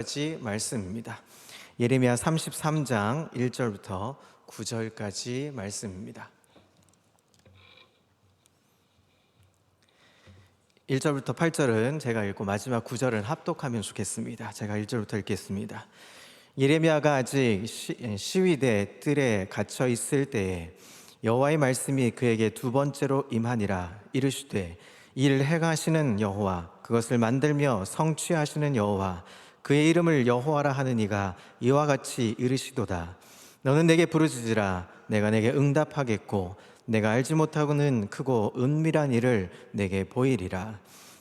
까지 말씀입니다. 예레미야 33장 1절부터 9절까지 말씀입니다. 1절부터 8절은 제가 읽고 마지막 9절은 합독하면 좋겠습니다. 제가 1절부터 읽겠습니다. 예레미야가 아직 시위대 뜰에 갇혀 있을 때에 여호와의 말씀이 그에게 두 번째로 임하니라. 이르시되 이를 행하시는 여호와, 그것을 만들며 성취하시는 여호와, 그의 이름을 여호와라 하는 이가 이와 같이 이르시도다. 너는 내게 부르짖으라. 내가 내게 응답하겠고 내가 알지 못하고는 크고 은밀한 일을 내게 보이리라.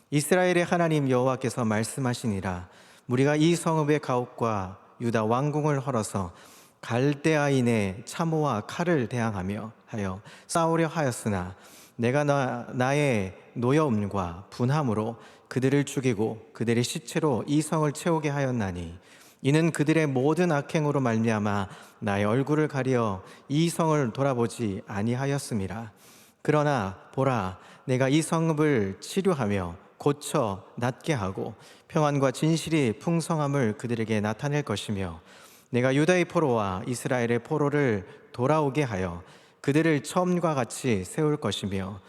이스라엘의 하나님 여호와께서 말씀하시니라. 무리가 이 성읍의 가옥과 유다 왕궁을 헐어서 갈대아인의 참호와 칼을 대항하며 하여 싸우려 하였으나 내가 나의 노여움과 분함으로 그들을 죽이고 그들의 시체로 이 성을 채우게 하였나니, 이는 그들의 모든 악행으로 말미암아 나의 얼굴을 가려 이 성을 돌아보지 아니하였음이라. 그러나 보라, 내가 이 성읍을 치료하며 고쳐 낫게 하고 평안과 진실이 풍성함을 그들에게 나타낼 것이며, 내가 유다의 포로와 이스라엘의 포로를 돌아오게 하여 그들을 처음과 같이 세울 것이며,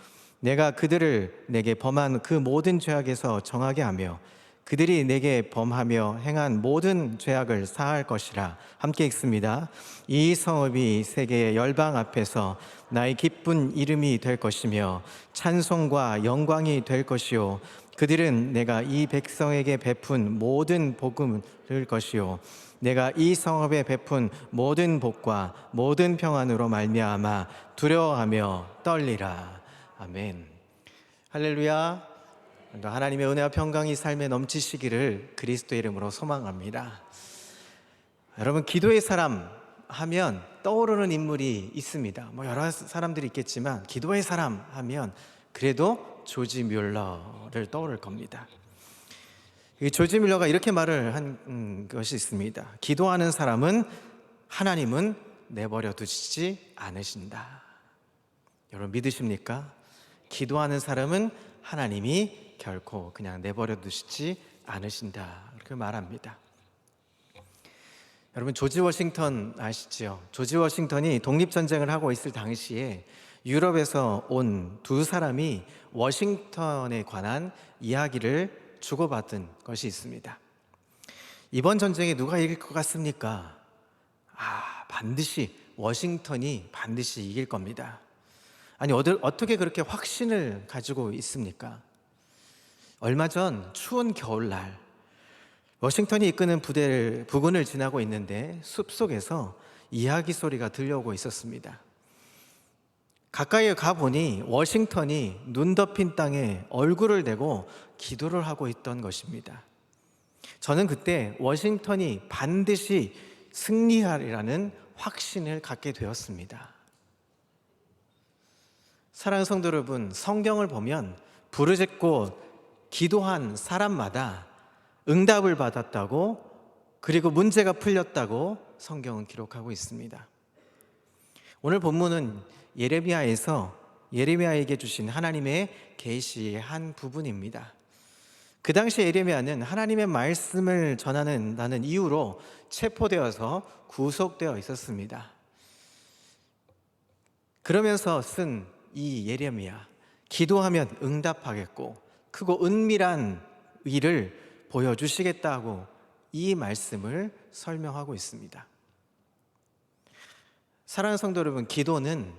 내가 그들을 내게 범한 그 모든 죄악에서 정하게 하며 그들이 내게 범하며 행한 모든 죄악을 사할 것이라. 함께 읽습니다. 이 성읍이 세계의 열방 앞에서 나의 기쁜 이름이 될 것이며 찬송과 영광이 될 것이요, 그들은 내가 이 백성에게 베푼 모든 복음을 들을 것이요, 내가 이 성읍에 베푼 모든 복과 모든 평안으로 말미암아 두려워하며 떨리라. 아멘. 할렐루야. 하나님의 은혜와 평강이 삶에 넘치시기를 그리스도의 이름으로 소망합니다. 여러분, 기도의 사람 하면 떠오르는 인물이 있습니다. 여러 사람들이 있겠지만 기도의 사람 하면 그래도 조지 뮬러를 떠오를 겁니다. 조지 뮬러가 이렇게 말을 한 것이 있습니다. 기도하는 사람은 하나님은 내버려 두시지 않으신다. 여러분, 믿으십니까? 기도하는 사람은 하나님이 결코 그냥 내버려 두시지 않으신다, 그렇게 말합니다. 여러분, 조지 워싱턴 아시죠? 조지 워싱턴이 독립전쟁을 하고 있을 당시에 유럽에서 온 두 사람이 워싱턴에 관한 이야기를 주고받은 것이 있습니다. 이번 전쟁에 누가 이길 것 같습니까? 반드시 워싱턴이 반드시 이길 겁니다. 아니, 어떻게 그렇게 확신을 가지고 있습니까? 얼마 전 추운 겨울날 워싱턴이 이끄는 부근을 지나고 있는데 숲속에서 이야기 소리가 들려오고 있었습니다. 가까이 가보니 워싱턴이 눈 덮인 땅에 얼굴을 대고 기도를 하고 있던 것입니다. 저는 그때 워싱턴이 반드시 승리하리라는 확신을 갖게 되었습니다. 사랑하는 성도 여러분, 성경을 보면 부르짖고 기도한 사람마다 응답을 받았다고, 그리고 문제가 풀렸다고 성경은 기록하고 있습니다. 오늘 본문은 예레미야에서 예레미야에게 주신 하나님의 계시의 한 부분입니다. 그 당시 예레미야는 하나님의 말씀을 전하는 이유로 체포되어서 구속되어 있었습니다. 그러면서 쓴 이 예레미야, 기도하면 응답하겠고 크고 은밀한 일을 보여주시겠다고 이 말씀을 설명하고 있습니다. 사랑하는 성도 여러분, 기도는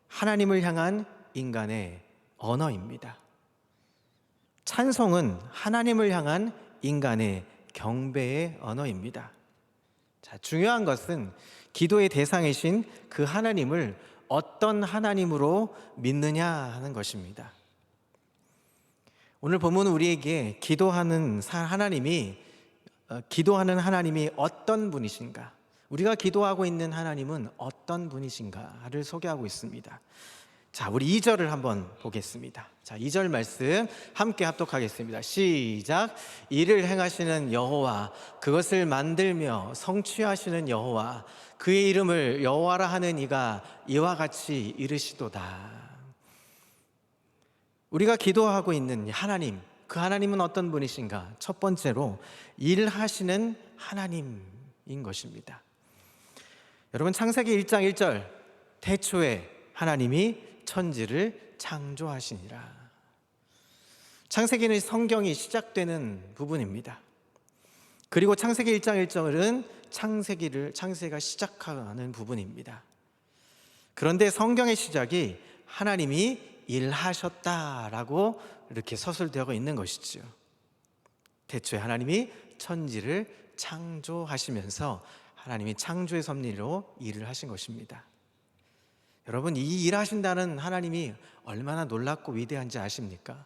하나님을 향한 인간의 언어입니다. 찬송은 하나님을 향한 인간의 경배의 언어입니다. 중요한 것은 기도의 대상이신 그 하나님을 어떤 하나님으로 믿느냐 하는 것입니다. 오늘 본문은 우리에게 기도하는 하나님이 어떤 분이신가, 우리가 기도하고 있는 하나님은 어떤 분이신가를 소개하고 있습니다. 우리 2절을 한번 보겠습니다. 2절 말씀 함께 합독하겠습니다. 시작. 이를 행하시는 여호와, 그것을 만들며 성취하시는 여호와, 그의 이름을 여호와라 하는 이가 이와 같이 이르시도다. 우리가 기도하고 있는 하나님, 그 하나님은 어떤 분이신가? 첫 번째로 일하시는 하나님인 것입니다. 여러분, 창세기 1장 1절, 태초에 하나님이 천지를 창조하시니라. 창세기는 성경이 시작되는 부분입니다. 그리고 창세기 1장 1절은 창세가 시작하는 부분입니다. 그런데 성경의 시작이 하나님이 일하셨다라고 이렇게 서술되어 있는 것이죠. 태초에 하나님이 천지를 창조하시면서 하나님이 창조의 섭리로 일을 하신 것입니다. 여러분, 이 일하신다는 하나님이 얼마나 놀랍고 위대한지 아십니까?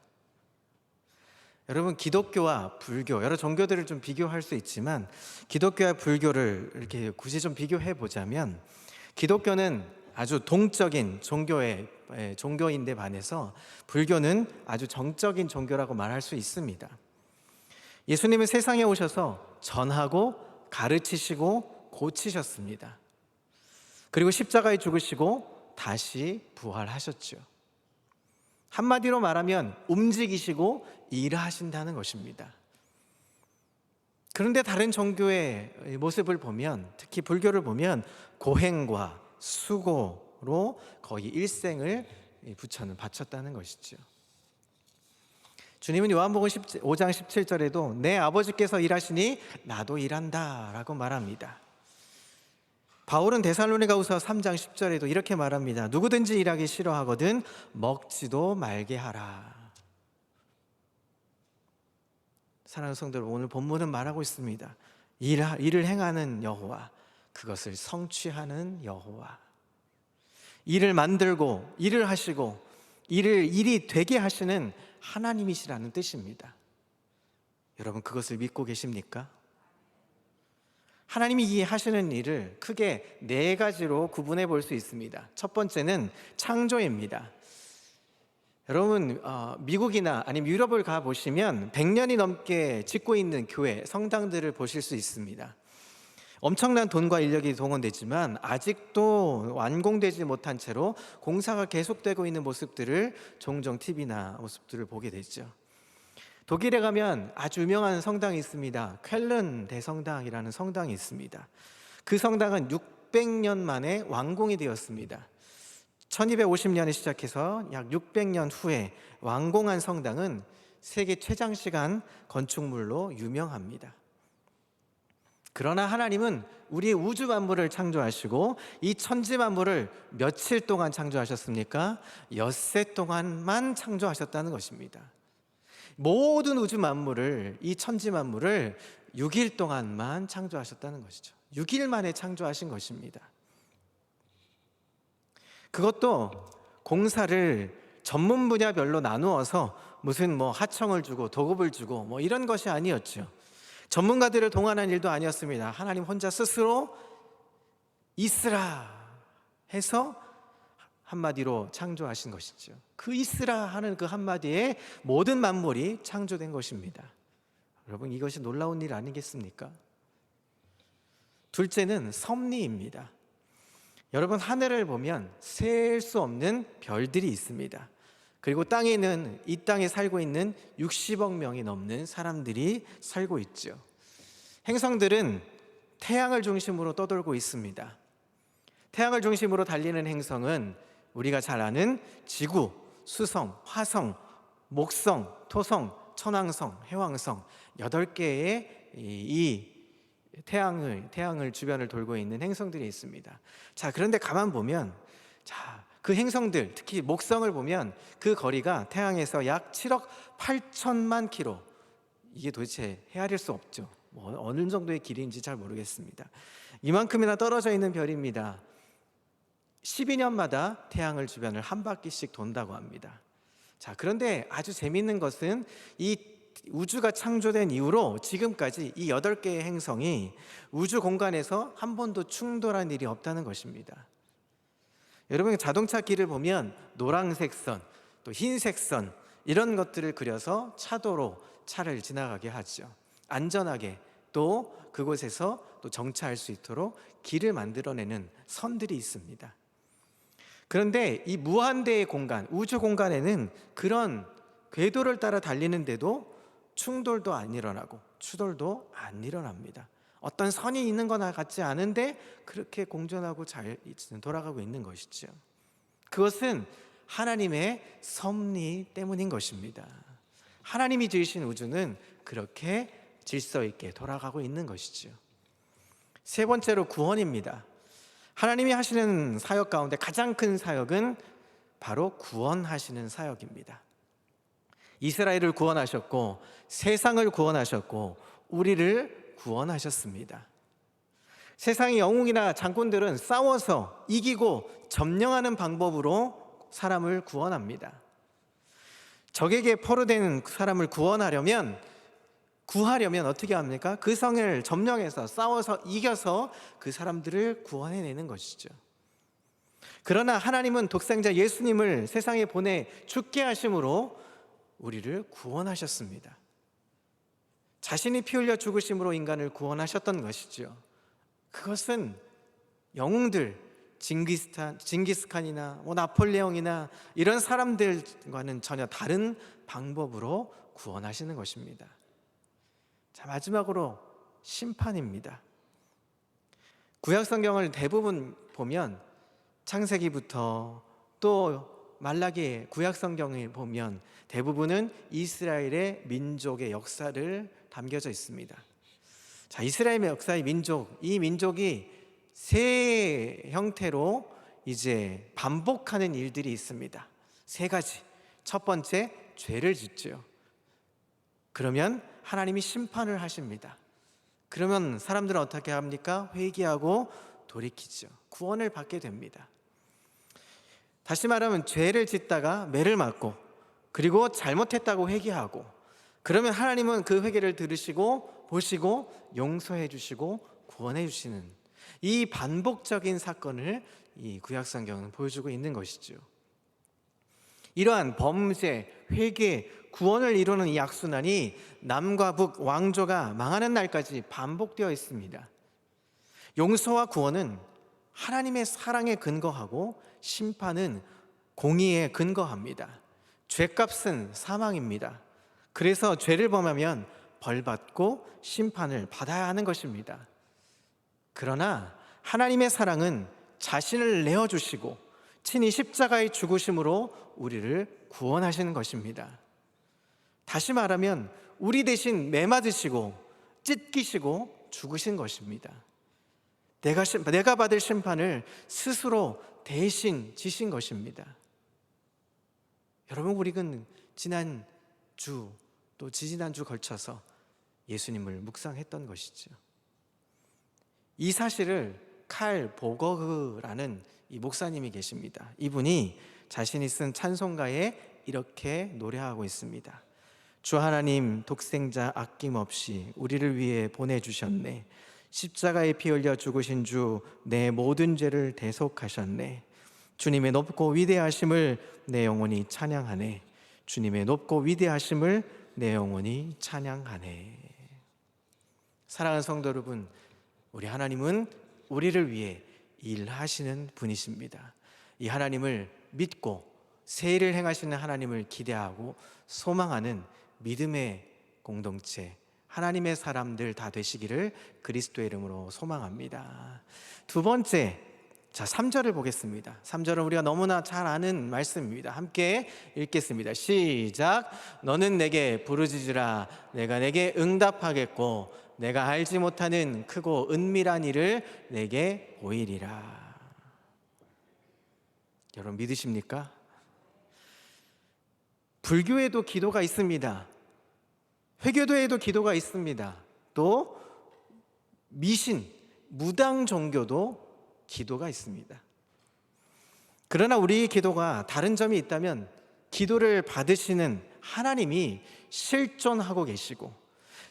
여러분, 기독교와 불교, 여러 종교들을 좀 비교할 수 있지만 기독교와 불교를 이렇게 굳이 좀 비교해 보자면, 기독교는 아주 동적인 종교인데 반해서 불교는 아주 정적인 종교라고 말할 수 있습니다. 예수님은 세상에 오셔서 전하고 가르치시고 고치셨습니다. 그리고 십자가에 죽으시고 다시 부활하셨죠. 한마디로 말하면 움직이시고 일하신다는 것입니다. 그런데 다른 종교의 모습을 보면, 특히 불교를 보면 고행과 수고로 거의 일생을 바쳤다는 것이죠. 주님은 요한복음 5장 17절에도 내 아버지께서 일하시니 나도 일한다 라고 말합니다. 바울은 데살로니가후서 3장 10절에도 이렇게 말합니다. 누구든지 일하기 싫어하거든 먹지도 말게 하라. 사랑하는 성도들, 오늘 본문은 말하고 있습니다. 일을 행하는 여호와, 그것을 성취하는 여호와. 일을 만들고 일을 하시고 일이 되게 하시는 하나님이시라는 뜻입니다. 여러분, 그것을 믿고 계십니까? 하나님이 이 하시는 일을 크게 네 가지로 구분해 볼 수 있습니다. 첫 번째는 창조입니다. 여러분, 미국이나 아니면 유럽을 가보시면 100년이 넘게 짓고 있는 교회, 성당들을 보실 수 있습니다. 엄청난 돈과 인력이 동원되지만 아직도 완공되지 못한 채로 공사가 계속되고 있는 모습들을 종종 TV나 모습들을 보게 되죠. 독일에 가면 아주 유명한 성당이 있습니다. 쾰른 대성당이라는 성당이 있습니다. 그 성당은 600년 만에 완공이 되었습니다. 1250년에 시작해서 약 600년 후에 완공한 성당은 세계 최장시간 건축물로 유명합니다. 그러나 하나님은 우리 우주 만물을 창조하시고 이 천지 만물을 며칠 동안 창조하셨습니까? 엿새 동안만 창조하셨다는 것입니다. 모든 우주 만물을, 이 천지 만물을 6일 동안만 창조하셨다는 것이죠. 6일 만에 창조하신 것입니다. 그것도 공사를 전문 분야별로 나누어서 무슨 하청을 주고 도급을 주고 이런 것이 아니었죠. 전문가들을 동원한 일도 아니었습니다. 하나님 혼자 스스로 있으라 해서 한마디로 창조하신 것이죠. 그 있으라 하는 그 한마디에 모든 만물이 창조된 것입니다. 여러분, 이것이 놀라운 일 아니겠습니까? 둘째는 섭리입니다. 여러분, 하늘을 보면 셀 수 없는 별들이 있습니다. 그리고 이 땅에 살고 있는 60억 명이 넘는 사람들이 살고 있죠. 행성들은 태양을 중심으로 떠돌고 있습니다. 태양을 중심으로 달리는 행성은 우리가 잘 아는 지구, 수성, 화성, 목성, 토성, 천왕성, 해왕성 8개의 이 태양을 주변을 돌고 있는 행성들이 있습니다. 자, 그런데 가만 보면 그 행성들, 특히 목성을 보면 그 거리가 태양에서 약 7억 8천만 킬로, 이게 도대체 헤아릴 수 없죠. 어느 정도의 길이인지 잘 모르겠습니다. 이만큼이나 떨어져 있는 별입니다. 12년마다 태양을 주변을 한 바퀴씩 돈다고 합니다. 자, 그런데 아주 재미있는 것은 이 우주가 창조된 이후로 지금까지 이 8개의 행성이 우주 공간에서 한 번도 충돌한 일이 없다는 것입니다. 여러분, 자동차 길을 보면 노란색 선, 또 흰색 선 이런 것들을 그려서 차도로 차를 지나가게 하죠. 안전하게 또 그곳에서 또 정차할 수 있도록 길을 만들어내는 선들이 있습니다. 그런데 이 무한대의 공간, 우주 공간에는 그런 궤도를 따라 달리는데도 충돌도 안 일어나고 추돌도 안 일어납니다. 어떤 선이 있는 것 같지 않은데 그렇게 공존하고 잘 돌아가고 있는 것이죠. 그것은 하나님의 섭리 때문인 것입니다. 하나님이 지으신 우주는 그렇게 질서 있게 돌아가고 있는 것이죠. 세 번째로 구원입니다. 하나님이 하시는 사역 가운데 가장 큰 사역은 바로 구원하시는 사역입니다. 이스라엘을 구원하셨고 세상을 구원하셨고 우리를 구원하셨습니다. 세상의 영웅이나 장군들은 싸워서 이기고 점령하는 방법으로 사람을 구원합니다. 적에게 포로된 사람을 구하려면 어떻게 합니까? 그 성을 점령해서 싸워서 이겨서 그 사람들을 구원해내는 것이죠. 그러나 하나님은 독생자 예수님을 세상에 보내 죽게 하심으로 우리를 구원하셨습니다. 자신이 피 흘려 죽으심으로 인간을 구원하셨던 것이죠. 그것은 영웅들, 징기스칸이나 나폴레옹이나 이런 사람들과는 전혀 다른 방법으로 구원하시는 것입니다. 자, 마지막으로 심판입니다. 구약 성경을 대부분 보면 창세기부터 또 말라기 구약 성경을 보면 대부분은 이스라엘의 민족의 역사를 담겨져 있습니다. 자, 이스라엘의 역사의 민족, 이 민족이 세 형태로 이제 반복하는 일들이 있습니다. 세 가지. 첫 번째, 죄를 짓죠. 그러면 하나님이 심판을 하십니다. 그러면 사람들은 어떻게 합니까? 회개하고 돌이키죠. 구원을 받게 됩니다. 다시 말하면 죄를 짓다가 매를 맞고 그리고 잘못했다고 회개하고 그러면 하나님은 그 회개를 들으시고 보시고 용서해 주시고 구원해 주시는 이 반복적인 사건을 이 구약성경은 보여주고 있는 것이죠. 이러한 범죄, 회개, 구원을 이루는 이 악순환이 남과 북 왕조가 망하는 날까지 반복되어 있습니다. 용서와 구원은 하나님의 사랑에 근거하고 심판은 공의에 근거합니다. 죄값은 사망입니다. 그래서 죄를 범하면 벌받고 심판을 받아야 하는 것입니다. 그러나 하나님의 사랑은 자신을 내어주시고 친히 십자가의 죽으심으로 우리를 구원하시는 것입니다. 다시 말하면 우리 대신 매맞으시고 찢기시고 죽으신 것입니다. 내가 받을 심판을 스스로 대신 지신 것입니다. 여러분, 우리는 지난 주 또 지지난주 걸쳐서 예수님을 묵상했던 것이죠. 이 사실을 칼 보거흐라는 이 목사님이 계십니다. 이분이 자신이 쓴 찬송가에 이렇게 노래하고 있습니다. 주 하나님 독생자 아낌없이 우리를 위해 보내주셨네. 십자가에 피 흘려 죽으신 주 내 모든 죄를 대속하셨네. 주님의 높고 위대하심을 내 영혼이 찬양하네. 주님의 높고 위대하심을 내 영혼이 찬양하네. 사랑하는 성도 여러분, 우리 하나님은 우리를 위해 일하시는 분이십니다. 이 하나님을 믿고 새 일을 행하시는 하나님을 기대하고 소망하는 믿음의 공동체, 하나님의 사람들 다 되시기를 그리스도의 이름으로 소망합니다. 두 번째, 3절을 보겠습니다. 3절은 우리가 너무나 잘 아는 말씀입니다. 함께 읽겠습니다. 시작. 너는 내게 부르짖으라. 내가 내게 응답하겠고 내가 알지 못하는 크고 은밀한 일을 내게 보이리라. 여러분 믿으십니까? 불교에도 기도가 있습니다. 회교도에도 기도가 있습니다. 또 미신, 무당 종교도 기도가 있습니다. 그러나 우리의 기도가 다른 점이 있다면 기도를 받으시는 하나님이 실존하고 계시고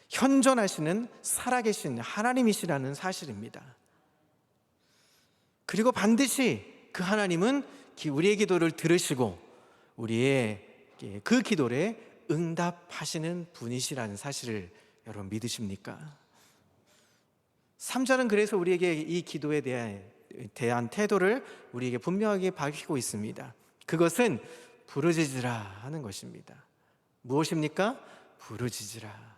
현존하시는 살아계신 하나님이시라는 사실입니다. 그리고 반드시 그 하나님은 우리의 기도를 들으시고 우리의 그 기도에 응답하시는 분이시라는 사실을 여러분 믿으십니까? 3절은 그래서 우리에게 이 기도에 대한 태도를 우리에게 분명하게 밝히고 있습니다. 그것은 부르짖으라 하는 것입니다. 무엇입니까? 부르짖으라.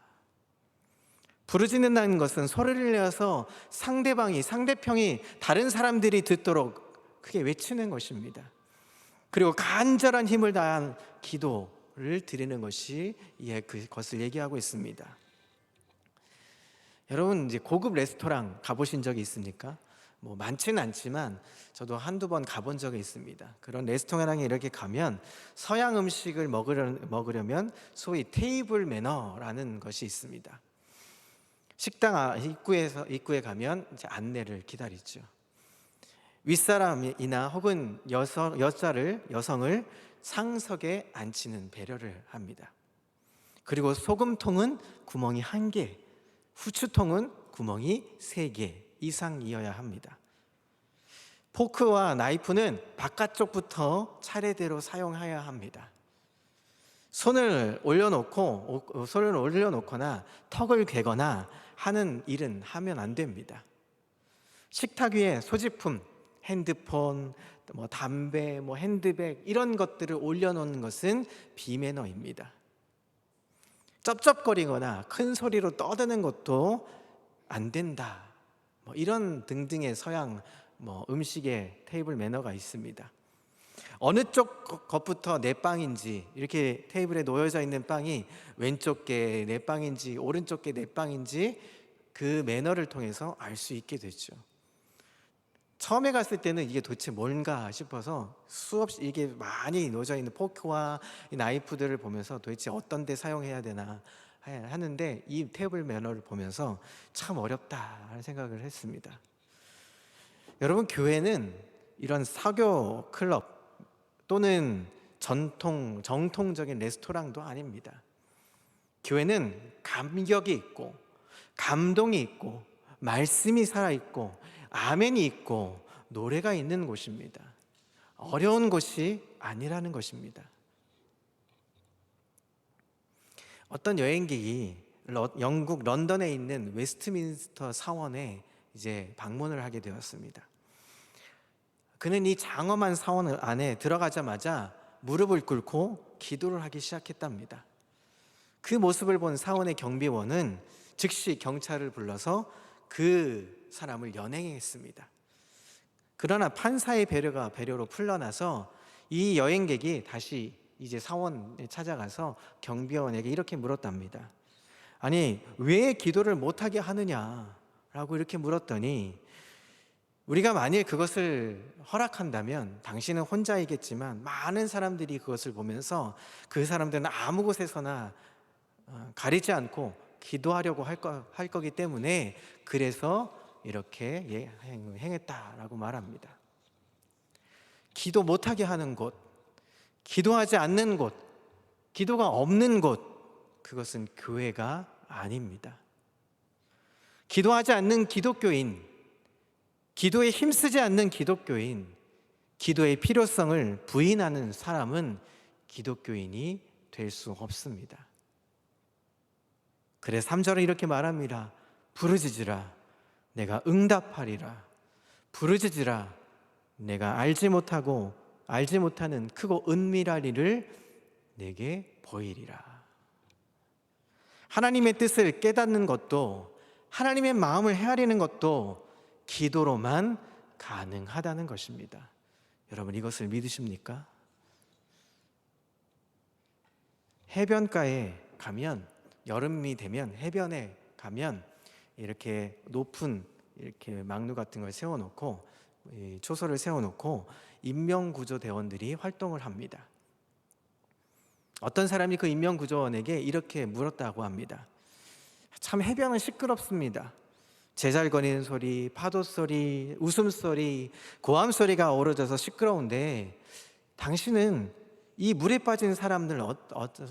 부르짖는다는 것은 소리를 내어서 상대편이 다른 사람들이 듣도록 크게 외치는 것입니다. 그리고 간절한 힘을 다한 기도를 드리는 것이 그것을 얘기하고 있습니다. 여러분, 이제 고급 레스토랑 가보신 적이 있습니까? 뭐 많지는 않지만 저도 한두 번 가본 적이 있습니다. 그런 레스토랑에 이렇게 가면 서양 음식을 먹으려면 소위 테이블 매너라는 것이 있습니다. 식당 입구에 가면 이제 안내를 기다리죠. 윗사람이나 혹은 여성을 상석에 앉히는 배려를 합니다. 그리고 소금통은 구멍이 1개, 후추통은 구멍이 3개 이상이어야 합니다. 포크와 나이프는 바깥쪽부터 차례대로 사용해야 합니다. 손을 올려놓거나 턱을 괴거나 하는 일은 하면 안 됩니다. 식탁 위에 소지품, 핸드폰, 담배, 핸드백 이런 것들을 올려놓는 것은 비매너입니다. 쩝쩝거리거나 큰 소리로 떠드는 것도 안 된다. 이런 등등의 서양 음식의 테이블 매너가 있습니다. 어느 쪽 것부터 내 빵인지, 이렇게 테이블에 놓여져 있는 빵이 왼쪽 게 내 빵인지 오른쪽 게 내 빵인지 그 매너를 통해서 알 수 있게 됐죠. 처음에 갔을 때는 이게 도대체 뭔가 싶어서 수없이 이게 많이 놓여져 있는 포크와 나이프들을 보면서 도대체 어떤 데 사용해야 되나 하는데, 이 테이블 매너를 보면서 참 어렵다 하는 생각을 했습니다. 여러분, 교회는 이런 사교 클럽 또는 정통적인 레스토랑도 아닙니다. 교회는 감격이 있고 감동이 있고 말씀이 살아있고 아멘이 있고 노래가 있는 곳입니다. 어려운 곳이 아니라는 것입니다. 어떤 여행객이 영국 런던에 있는 웨스트민스터 사원에 이제 방문을 하게 되었습니다. 그는 이 장엄한 사원 안에 들어가자마자 무릎을 꿇고 기도를 하기 시작했답니다. 그 모습을 본 사원의 경비원은 즉시 경찰을 불러서 그 사람을 연행했습니다. 그러나 판사의 배려로 풀려나서 이 여행객이 다시 이제 사원에 찾아가서 경비원에게 이렇게 물었답니다. 아니, 왜 기도를 못하게 하느냐라고 이렇게 물었더니, 우리가 만일 그것을 허락한다면 당신은 혼자이겠지만 많은 사람들이 그것을 보면서 그 사람들은 아무 곳에서나 가리지 않고 기도하려고 할 거기 때문에 그래서 이렇게 행했다라고 말합니다. 기도 못하게 하는 곳, 기도하지 않는 곳, 기도가 없는 곳, 그것은 교회가 아닙니다. 기도하지 않는 기독교인, 기도에 힘쓰지 않는 기독교인, 기도의 필요성을 부인하는 사람은 기독교인이 될 수 없습니다. 그래서 3절은 이렇게 말합니다. 부르짖으라, 내가 응답하리라. 부르짖으라, 내가 알지 못하는 크고 은밀한 일을 내게 보이리라. 하나님의 뜻을 깨닫는 것도, 하나님의 마음을 헤아리는 것도 기도로만 가능하다는 것입니다. 여러분, 이것을 믿으십니까? 해변가에 가면, 여름이 되면 해변에 가면 이렇게 높은 이렇게 망루 같은 걸 세워놓고, 초소를 세워놓고 인명구조대원들이 활동을 합니다. 어떤 사람이 그 인명구조원에게 이렇게 물었다고 합니다. 참 해변은 시끄럽습니다. 제잘거리는 소리, 파도 소리, 웃음소리, 고함 소리가 어우러져서 시끄러운데 당신은 이 물에 빠진 사람들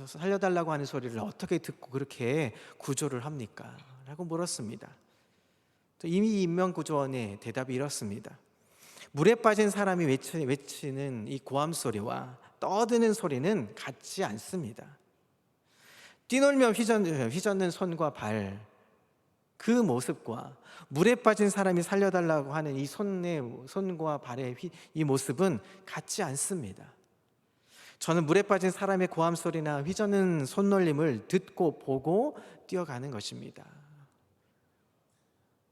살려달라고 하는 소리를 어떻게 듣고 그렇게 구조를 합니까? 라고 물었습니다. 이미 인명구조원의 대답이 이렇습니다. 물에 빠진 사람이 외치는 이 고함 소리와 떠드는 소리는 같지 않습니다. 뛰놀며 휘젓는 손과 발, 그 모습과 물에 빠진 사람이 살려달라고 하는 이 손과 발의 이 모습은 같지 않습니다. 저는 물에 빠진 사람의 고함 소리나 휘저는 손놀림을 듣고 보고 뛰어가는 것입니다.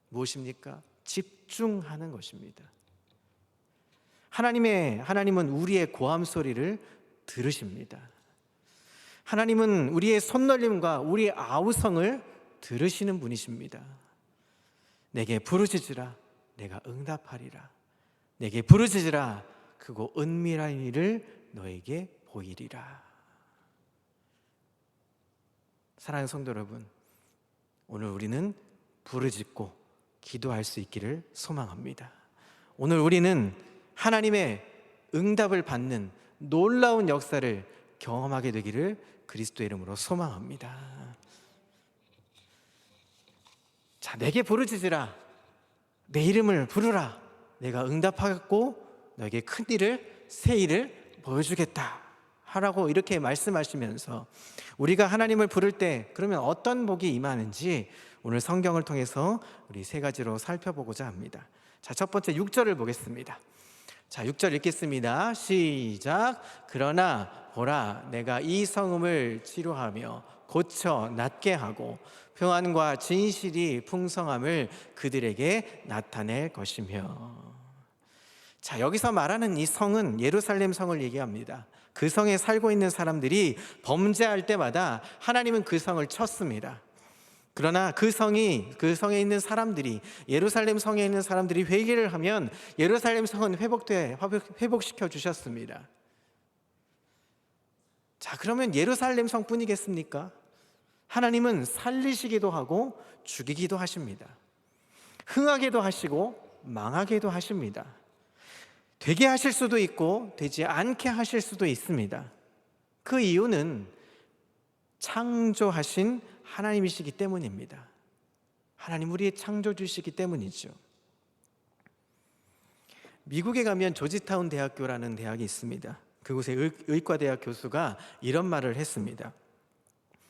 무엇입니까? 집중하는 것입니다. 하나님은 우리의 고함 소리를 들으십니다. 하나님은 우리의 손놀림과 우리의 아우성을 들으시는 분이십니다. 내게 부르짖으라 내가 응답하리라. 내게 부르짖으라 크고 은밀한 일을 너에게 보이리라. 사랑하는 성도 여러분, 오늘 우리는 부르짖고 기도할 수 있기를 소망합니다. 오늘 우리는 하나님의 응답을 받는 놀라운 역사를 경험하게 되기를 그리스도의 이름으로 소망합니다. 자, 내게 부르짖으라 내 이름을 부르라 내가 응답하겠고 너에게 큰 일을 새 일을 보여주겠다 하라고 이렇게 말씀하시면서 우리가 하나님을 부를 때 그러면 어떤 복이 임하는지 오늘 성경을 통해서 우리 세 가지로 살펴보고자 합니다. 자, 첫 번째 6절을 보겠습니다. 자, 6절 읽겠습니다. 시작. 그러나 보라 내가 이 성읍을 치료하며 고쳐 낫게 하고 평안과 진실이 풍성함을 그들에게 나타낼 것이며. 자, 여기서 말하는 이 성은 예루살렘 성을 얘기합니다. 그 성에 살고 있는 사람들이 범죄할 때마다 하나님은 그 성을 쳤습니다. 그러나 그 성에 있는 사람들이, 예루살렘 성에 있는 사람들이 회개를 하면 예루살렘 성은 회복시켜 주셨습니다. 자, 그러면 예루살렘 성뿐이겠습니까? 하나님은 살리시기도 하고 죽이기도 하십니다. 흥하게도 하시고 망하게도 하십니다. 되게 하실 수도 있고 되지 않게 하실 수도 있습니다. 그 이유는 창조하신 하나님이시기 때문입니다. 하나님 우리의 창조주시기 때문이죠. 미국에 가면 조지타운 대학교라는 대학이 있습니다. 그곳의 의과대학 교수가 이런 말을 했습니다.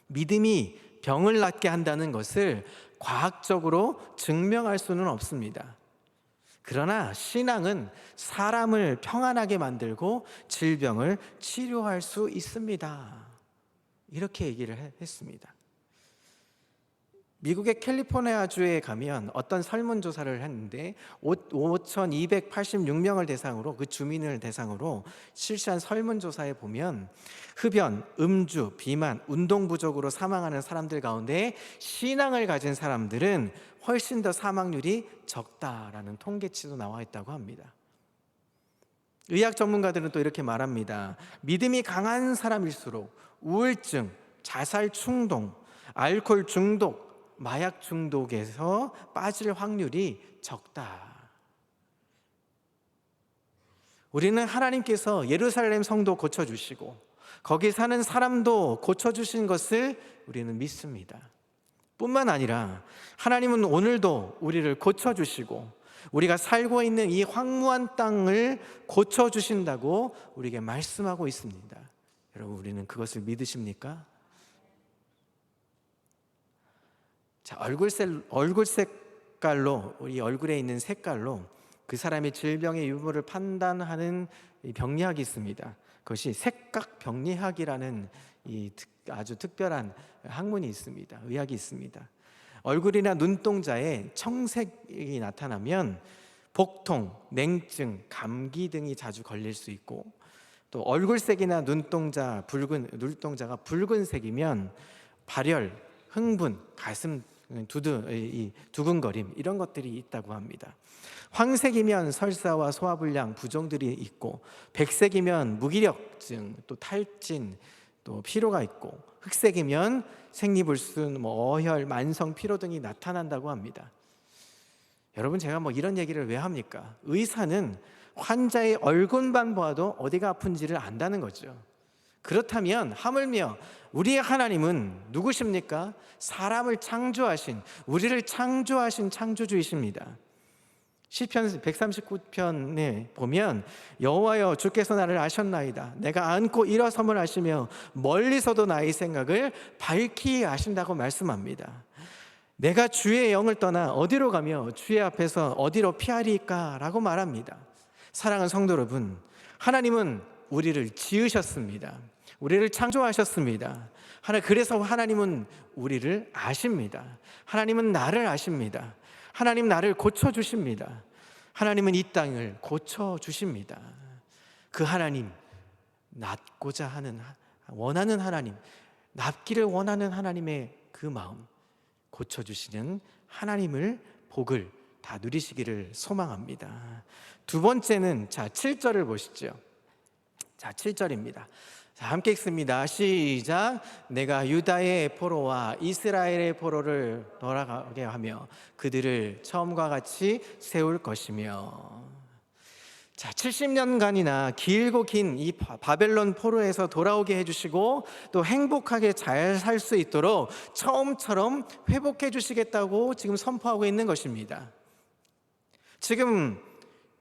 믿음이 병을 낫게 한다는 것을 과학적으로 증명할 수는 없습니다. 그러나 신앙은 사람을 평안하게 만들고 질병을 치료할 수 있습니다. 이렇게 얘기를 했습니다. 미국의 캘리포니아주에 가면 어떤 설문조사를 했는데 5,286명을 대상으로, 그 주민을 대상으로 실시한 설문조사에 보면 흡연, 음주, 비만, 운동 부족으로 사망하는 사람들 가운데 신앙을 가진 사람들은 훨씬 더 사망률이 적다라는 통계치도 나와 있다고 합니다. 의학 전문가들은 또 이렇게 말합니다. 믿음이 강한 사람일수록 우울증, 자살 충동, 알코올 중독, 마약 중독에서 빠질 확률이 적다. 우리는 하나님께서 예루살렘 성도 고쳐주시고 거기 사는 사람도 고쳐주신 것을 우리는 믿습니다. 뿐만 아니라 하나님은 오늘도 우리를 고쳐주시고 우리가 살고 있는 이 황무한 땅을 고쳐주신다고 우리에게 말씀하고 있습니다. 여러분, 우리는 그것을 믿으십니까? 자, 얼굴 색깔로, 우리 얼굴에 있는 색깔로 그 사람의 질병의 유무를 판단하는 병리학이 있습니다. 그것이 색각병리학이라는 이 아주 특별한 학문이 있습니다. 의학이 있습니다. 얼굴이나 눈동자에 청색이 나타나면 복통, 냉증, 감기 등이 자주 걸릴 수 있고, 또 얼굴색이나 눈동자가 붉은색이면 발열, 흥분, 가슴 두근거림, 이런 것들이 있다고 합니다. 황색이면 설사와 소화불량, 부종들이 있고, 백색이면 무기력증, 또 탈진, 또 피로가 있고, 흑색이면 생리불순, 어혈, 만성 피로 등이 나타난다고 합니다. 여러분, 제가 이런 얘기를 왜 합니까? 의사는 환자의 얼굴만 봐도 어디가 아픈지를 안다는 거죠. 그렇다면 하물며 우리의 하나님은 누구십니까? 사람을 창조하신, 우리를 창조하신 창조주이십니다. 시편 139편에 보면 여호와여 주께서 나를 아셨나이다. 내가 안고 일어섬을 아시며 멀리서도 나의 생각을 밝히 아신다고 말씀합니다. 내가 주의 영을 떠나 어디로 가며 주의 앞에서 어디로 피하리까? 라고 말합니다. 사랑하는 성도 여러분, 하나님은 우리를 지으셨습니다. 우리를 창조하셨습니다. 그래서 하나님은 우리를 아십니다. 하나님은 나를 아십니다. 하나님 나를 고쳐주십니다. 하나님은 이 땅을 고쳐주십니다. 그 하나님, 낫고자 하는, 원하는 하나님, 낫기를 원하는 하나님의 그 마음, 고쳐주시는 하나님을, 복을 다 누리시기를 소망합니다. 두 번째는 7절을 보시죠. 7절입니다. 함께 읽습니다. 시작. 내가 유다의 포로와 이스라엘의 포로를 돌아가게 하며 그들을 처음과 같이 세울 것이며. 70년간이나 길고 긴 이 바벨론 포로에서 돌아오게 해주시고 또 행복하게 잘 살 수 있도록 처음처럼 회복해 주시겠다고 지금 선포하고 있는 것입니다. 지금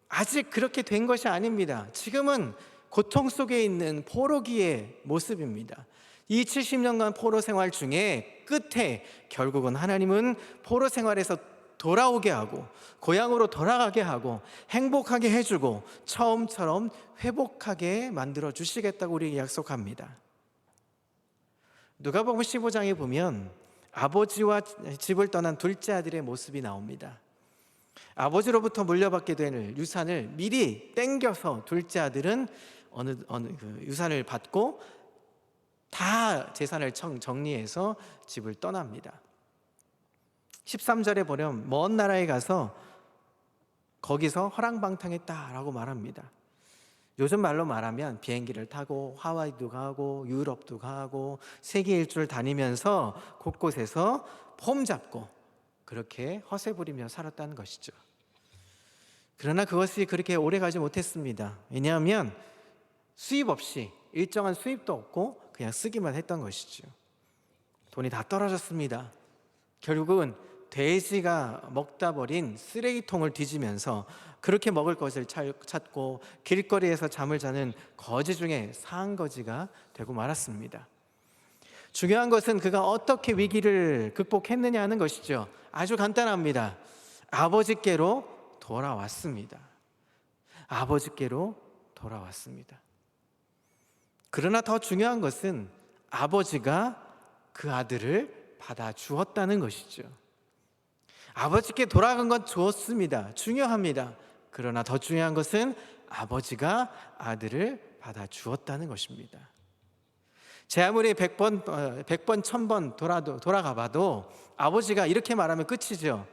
아직 그렇게 된 것이 아닙니다. 지금은 고통 속에 있는 포로기의 모습입니다. 이 70년간 포로 생활 중에 끝에 결국은 하나님은 포로 생활에서 돌아오게 하고 고향으로 돌아가게 하고 행복하게 해주고 처음처럼 회복하게 만들어 주시겠다고 우리에게 약속합니다. 누가복음 15장에 보면 아버지와 집을 떠난 둘째 아들의 모습이 나옵니다. 아버지로부터 물려받게 될 유산을 미리 땡겨서 둘째 아들은 어느 그 유산을 받고 다 재산을 정리해서 집을 떠납니다. 13절에 보면 먼 나라에 가서 거기서 허랑방탕했다라고 말합니다. 요즘 말로 말하면 비행기를 타고 하와이도 가고 유럽도 가고 세계 일주를 다니면서 곳곳에서 폼 잡고 그렇게 허세 부리며 살았다는 것이죠. 그러나 그것이 그렇게 오래 가지 못했습니다. 왜냐하면 수입 없이, 일정한 수입도 없고 그냥 쓰기만 했던 것이죠. 돈이 다 떨어졌습니다. 결국은 돼지가 먹다 버린 쓰레기통을 뒤지면서 그렇게 먹을 것을 찾고 길거리에서 잠을 자는 거지 중에 상거지가 되고 말았습니다. 중요한 것은 그가 어떻게 위기를 극복했느냐 하는 것이죠. 아주 간단합니다. 아버지께로 돌아왔습니다. 아버지께로 돌아왔습니다. 그러나 더 중요한 것은 아버지가 그 아들을 받아 주었다는 것이죠. 아버지께 돌아간 건 좋습니다. 중요합니다. 그러나 더 중요한 것은 아버지가 아들을 받아 주었다는 것입니다. 제 아무리 100번, 1000번 돌아가 봐도 아버지가 이렇게 말하면 끝이죠.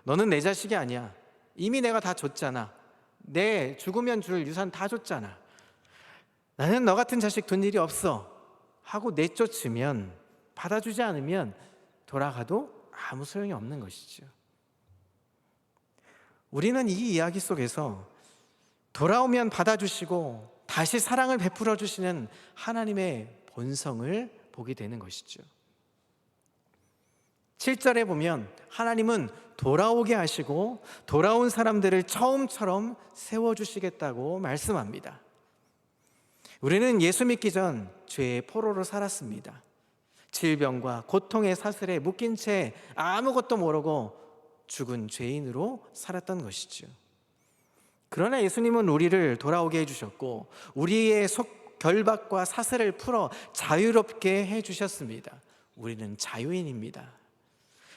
너는 내 자식이 아니야. 이미 내가 다 줬잖아. 내 죽으면 줄 유산 다 줬잖아. 나는 너 같은 자식 둔 일이 없어 하고 내쫓으면, 받아주지 않으면 돌아가도 아무 소용이 없는 것이죠. 우리는 이 이야기 속에서 돌아오면 받아주시고 다시 사랑을 베풀어 주시는 하나님의 본성을 보게 되는 것이죠. 7절에 보면 하나님은 돌아오게 하시고 돌아온 사람들을 처음처럼 세워주시겠다고 말씀합니다. 우리는 예수 믿기 전 죄의 포로로 살았습니다. 질병과 고통의 사슬에 묶인 채 아무것도 모르고 죽은 죄인으로 살았던 것이죠. 그러나 예수님은 우리를 돌아오게 해주셨고 우리의 결박과 사슬을 풀어 자유롭게 해주셨습니다. 우리는 자유인입니다.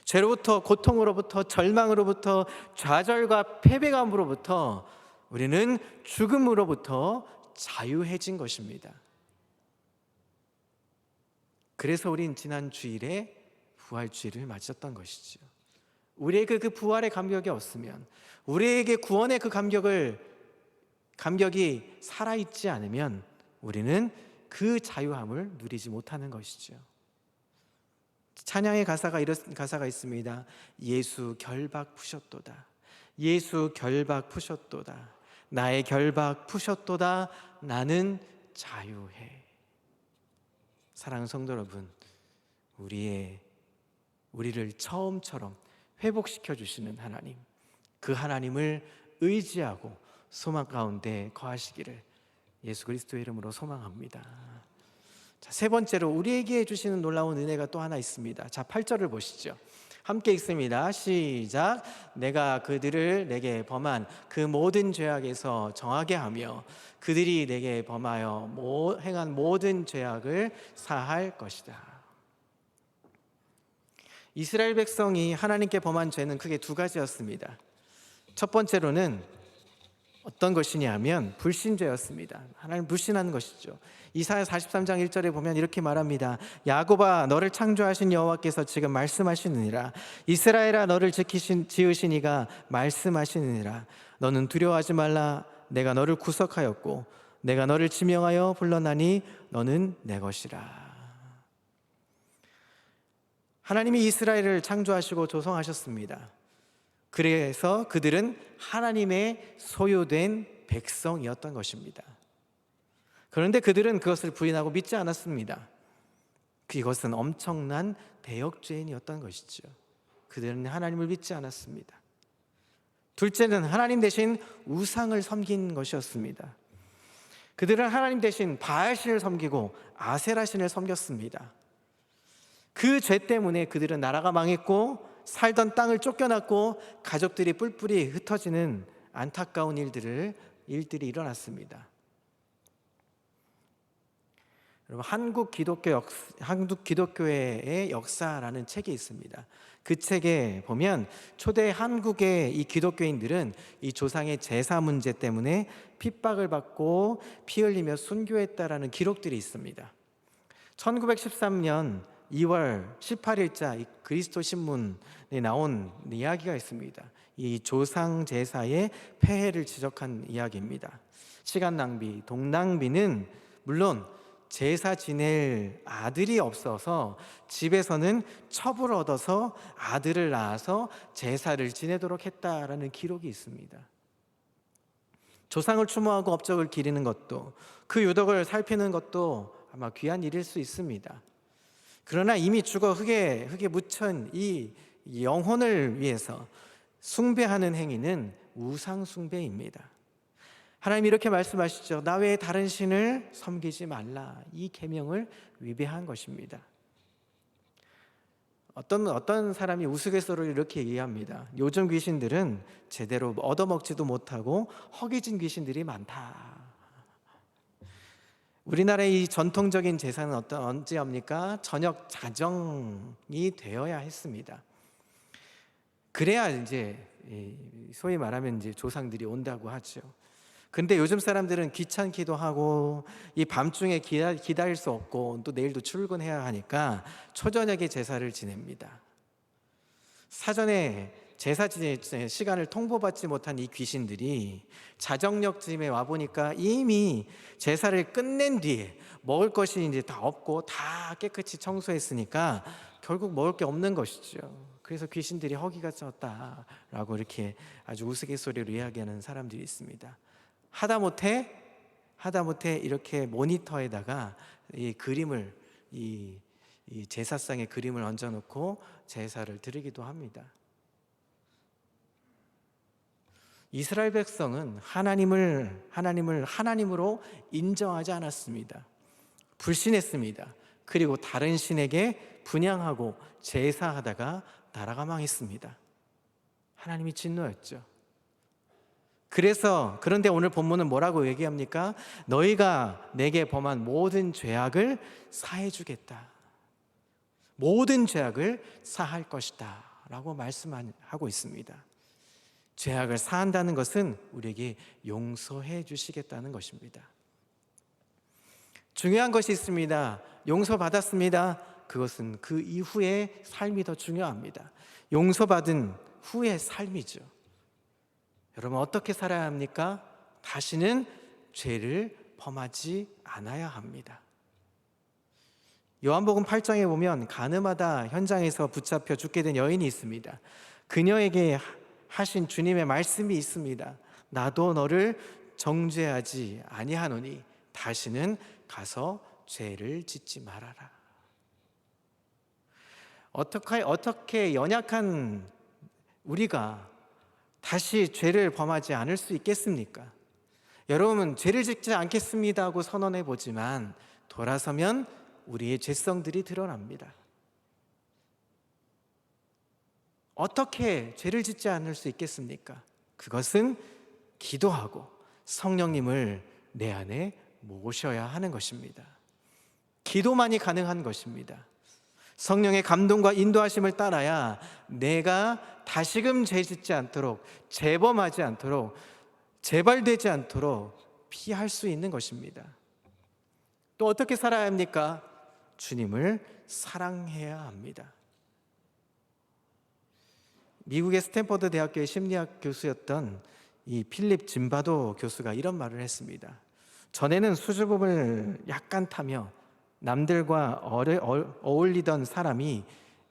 죄로부터, 고통으로부터, 절망으로부터, 좌절과 패배감으로부터 우리는 죽음으로부터 자유해진 것입니다. 그래서 우린 지난 주일에 부활주일을 맞았던 것이죠. 우리에게 그 부활의 감격이 없으면, 우리에게 구원의 그 감격이 살아있지 않으면 우리는 그 자유함을 누리지 못하는 것이죠. 찬양의 가사가 이런 가사가 있습니다. 예수 결박 푸셨도다. 예수 결박 푸셨도다. 나의 결박 푸셨도다. 나는 자유해. 사랑하는 성도 여러분, 우리를 처음처럼 회복시켜 주시는 하나님, 그 하나님을 의지하고 소망 가운데 거하시기를 예수 그리스도의 이름으로 소망합니다. 자, 세 번째로 우리에게 해주시는 놀라운 은혜가 또 하나 있습니다. 자, 8절을 보시죠. 함께 읽습니다. 시작. 내가 그들을 내게 범한 그 모든 죄악에서 정하게 하며 그들이 내게 범하여 행한 모든 죄악을 사할 것이다. 이스라엘 백성이 하나님께 범한 죄는 크게 두 가지였습니다. 첫 번째로는 어떤 것이냐면 불신죄였습니다. 하나님 불신하는 것이죠. 이사야 43장 1절에 보면 이렇게 말합니다. 야곱아, 너를 창조하신 여호와께서 지금 말씀하시느니라. 이스라엘아, 너를 지으신 이가 말씀하시느니라. 너는 두려워하지 말라. 내가 너를 구속하였고 내가 너를 지명하여 불러나니 너는 내 것이라. 하나님이 이스라엘을 창조하시고 조성하셨습니다. 그래서 그들은 하나님의 소유된 백성이었던 것입니다. 그런데 그들은 그것을 부인하고 믿지 않았습니다. 이것은 엄청난 대역죄인이었던 것이죠. 그들은 하나님을 믿지 않았습니다. 둘째는 하나님 대신 우상을 섬긴 것이었습니다. 그들은 하나님 대신 바알신을 섬기고 아세라신을 섬겼습니다. 그 죄 때문에 그들은 나라가 망했고 살던 땅을 쫓겨났고 가족들이 뿔뿔이 흩어지는 안타까운 일들이 일어났습니다. 여러분, 한국 기독교회의 역사라는 책이 있습니다. 그 책에 보면 초대 한국의 이 기독교인들은 이 조상의 제사 문제 때문에 핍박을 받고 피 흘리며 순교했다라는 기록들이 있습니다. 1913년 2월 18일자 이 그리스도 신문에 나온 이야기가 있습니다. 이 조상 제사의 폐해를 지적한 이야기입니다. 시간 낭비, 돈 낭비는 물론 제사 지낼 아들이 없어서 집에서는 첩을 얻어서 아들을 낳아서 제사를 지내도록 했다라는 기록이 있습니다. 조상을 추모하고 업적을 기리는 것도 그 유덕을 살피는 것도 아마 귀한 일일 수 있습니다. 그러나 이미 죽어 흙에 묻힌 이 영혼을 위해서 숭배하는 행위는 우상 숭배입니다. 하나님이 이렇게 말씀하시죠. 나 외에 다른 신을 섬기지 말라. 이 계명을 위배한 것입니다. 어떤 사람이 우스갯소리를 이렇게 이해합니다. 요즘 귀신들은 제대로 얻어먹지도 못하고 허기진 귀신들이 많다. 우리나라의 이 전통적인 제사는 언제 합니까? 저녁 자정이 되어야 했습니다. 그래야 이제 소위 말하면 이제 조상들이 온다고 하죠. 근데 요즘 사람들은 귀찮기도 하고 이 밤중에 기다릴 수 없고 또 내일도 출근해야 하니까 초저녁에 제사를 지냅니다. 사전에 제사 지낼 시간을 통보받지 못한 이 귀신들이 자정역쯤에 와보니까 이미 제사를 끝낸 뒤에 먹을 것이 이제 다 없고 다 깨끗이 청소했으니까 결국 먹을 게 없는 것이죠. 그래서 귀신들이 허기가 졌다라고 이렇게 아주 우스갯소리로 이야기하는 사람들이 있습니다. 하다못해 이렇게 모니터에다가 이 그림을 이 제사상의 그림을 얹어놓고 제사를 드리기도 합니다. 이스라엘 백성은 하나님을 하나님으로 인정하지 않았습니다. 불신했습니다. 그리고 다른 신에게 분향하고 제사하다가 나라가 망했습니다. 하나님이 진노했죠. 그런데 오늘 본문은 뭐라고 얘기합니까? 너희가 내게 범한 모든 죄악을 사해주겠다. 모든 죄악을 사할 것이다 라고 말씀하고 있습니다. 죄악을 사한다는 것은 우리에게 용서해 주시겠다는 것입니다. 중요한 것이 있습니다. 용서받았습니다. 그것은 그 이후의 삶이 더 중요합니다. 용서받은 후의 삶이죠. 여러분, 어떻게 살아야 합니까? 다시는 죄를 범하지 않아야 합니다. 요한복음 8장에 보면 가늠하다 현장에서 붙잡혀 죽게 된 여인이 있습니다. 그녀에게 하신 주님의 말씀이 있습니다. 나도 너를 정죄하지 아니하노니 다시는 가서 죄를 짓지 말아라. 어떻게 연약한 우리가 다시 죄를 범하지 않을 수 있겠습니까? 여러분, 죄를 짓지 않겠습니다 하고 선언해 보지만 돌아서면 우리의 죄성들이 드러납니다. 어떻게 죄를 짓지 않을 수 있겠습니까? 그것은 기도하고 성령님을 내 안에 모셔야 하는 것입니다. 기도만이 가능한 것입니다. 성령의 감동과 인도하심을 따라야 내가 다시금 죄 짓지 않도록, 재범하지 않도록, 재발되지 않도록 피할 수 있는 것입니다. 또 어떻게 살아야 합니까? 주님을 사랑해야 합니다. 미국의 스탠퍼드 대학교의 심리학 교수였던 이 필립 짐바도 교수가 이런 말을 했습니다. 전에는 수줍음을 약간 타며 남들과 어울리던 사람이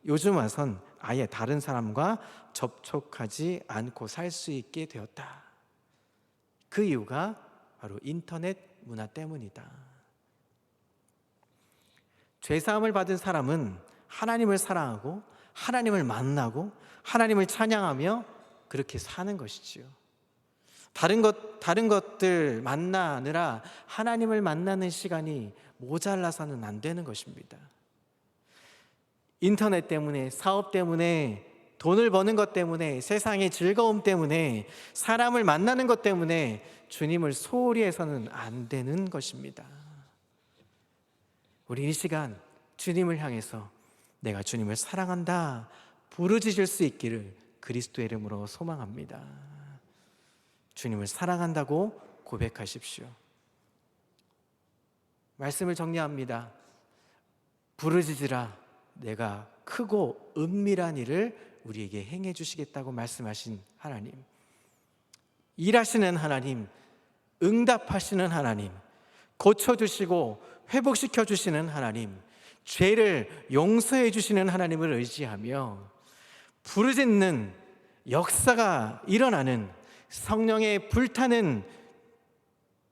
요즘 와선 아예 다른 사람과 접촉하지 않고 살 수 있게 되었다. 그 이유가 바로 인터넷 문화 때문이다. 죄사함을 받은 사람은 하나님을 사랑하고 하나님을 만나고 하나님을 찬양하며 그렇게 사는 것이지요. 다른 것들 만나느라 하나님을 만나는 시간이 모자라서는 안 되는 것입니다. 인터넷 때문에, 사업 때문에, 돈을 버는 것 때문에, 세상의 즐거움 때문에, 사람을 만나는 것 때문에 주님을 소홀히 해서는 안 되는 것입니다. 우리 이 시간 주님을 향해서 내가 주님을 사랑한다 부르짖을 수 있기를 그리스도의 이름으로 소망합니다. 주님을 사랑한다고 고백하십시오. 말씀을 정리합니다. 부르짖으라, 내가 크고 은밀한 일을 우리에게 행해 주시겠다고 말씀하신 하나님, 일하시는 하나님, 응답하시는 하나님, 고쳐주시고 회복시켜 주시는 하나님, 죄를 용서해 주시는 하나님을 의지하며 부르짖는 역사가 일어나는 성령의 불타는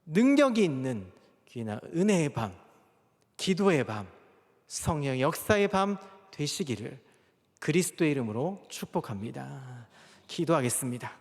능력이 있는 귀나 은혜의 밤, 기도의 밤, 성령의 역사의 밤 되시기를 그리스도의 이름으로 축복합니다. 기도하겠습니다.